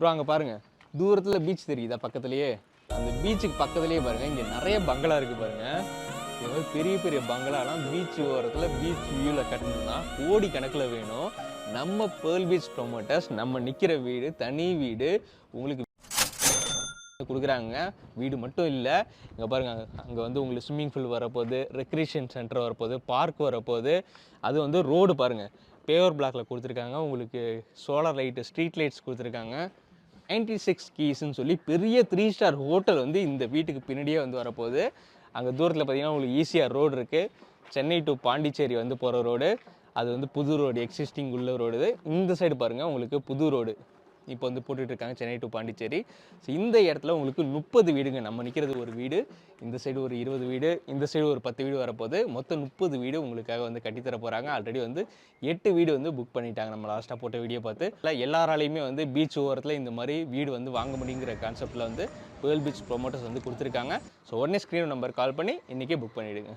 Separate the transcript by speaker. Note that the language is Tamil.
Speaker 1: ப்ரோ அங்கே பாருங்கள், தூரத்தில் பீச் தெரியுதா பக்கத்துலேயே? அந்த பீச்சுக்கு பக்கத்துலேயே பாருங்கள், இங்கே நிறைய பங்களா இருக்குது பாருங்கள். இது மாதிரி பெரிய பெரிய பங்களாலாம் பீச் ஓரத்தில் பீச் வியூவில் கட்டணும்னா கோடி கணக்கில் வேணும். நம்ம பேர்ல் பீச் ப்ரொமோட்டர்ஸ் நம்ம நிற்கிற வீடு தனி வீடு உங்களுக்கு கொடுக்குறாங்க. வீடு மட்டும் இல்லை, இங்கே பாருங்கள், அங்கே வந்து உங்களுக்கு ஸ்விம்மிங் பூல் வரப்போகுது, ரெக்ரியேஷன் சென்டர் வரப்போகுது, பார்க் வரப்போகுது. அது வந்து ரோடு பாருங்கள், பேவர் பிளாக்ல கொடுத்துருக்காங்க. உங்களுக்கு சோலார் லைட்டு, ஸ்ட்ரீட் லைட்ஸ் கொடுத்துருக்காங்க. 96 கீஸ்ன்னு சொல்லி பெரிய 3 ஸ்டார் ஹோட்டல் வந்து இந்த வீட்டுக்கு பின்னாடியே வந்து வரப்போகுது. அங்கே தூரத்தில் பார்த்தீங்கன்னா உங்களுக்கு ஈஸியாக ரோடு இருக்குது. சென்னை டு பாண்டிச்சேரி வந்து போகிற ரோடு. அது வந்து புது ரோடு, எக்ஸிஸ்டிங் உள்ள ரோடு. இந்த சைடு பாருங்கள், உங்களுக்கு புது ரோடு இப்போ வந்து போட்டுட்ருக்காங்க, சென்னை டு பாண்டிச்சேரி. ஸோ இந்த இடத்துல உங்களுக்கு 30 வீடுங்க. நம்ம நிற்கிறது ஒரு வீடு, இந்த சைடு ஒரு 20 வீடு, இந்த சைடு ஒரு 10 வீடு வரப்போகுது. மொத்தம் 30 வீடு உங்களுக்காக வந்து கட்டித்தர போகிறாங்க. ஆல்ரெடி வந்து 8 வீடு வந்து புக் பண்ணிட்டாங்க நம்ம லாஸ்ட்டாக போட்ட வீடியோ பார்த்து. இல்லை எல்லாராலையுமே வந்து பீச் ஓரத்தில் இந்த மாதிரி வீடு வந்து வாங்க முடியுங்கிற கான்செப்டில் வந்து பேர்ல் பீச் ப்ரொமோட்டர்ஸ் வந்து கொடுத்துருக்காங்க. ஸோ உடனே ஸ்க்ரீன் நம்பர் கால் பண்ணி இன்றைக்கே புக் பண்ணிவிடுங்க.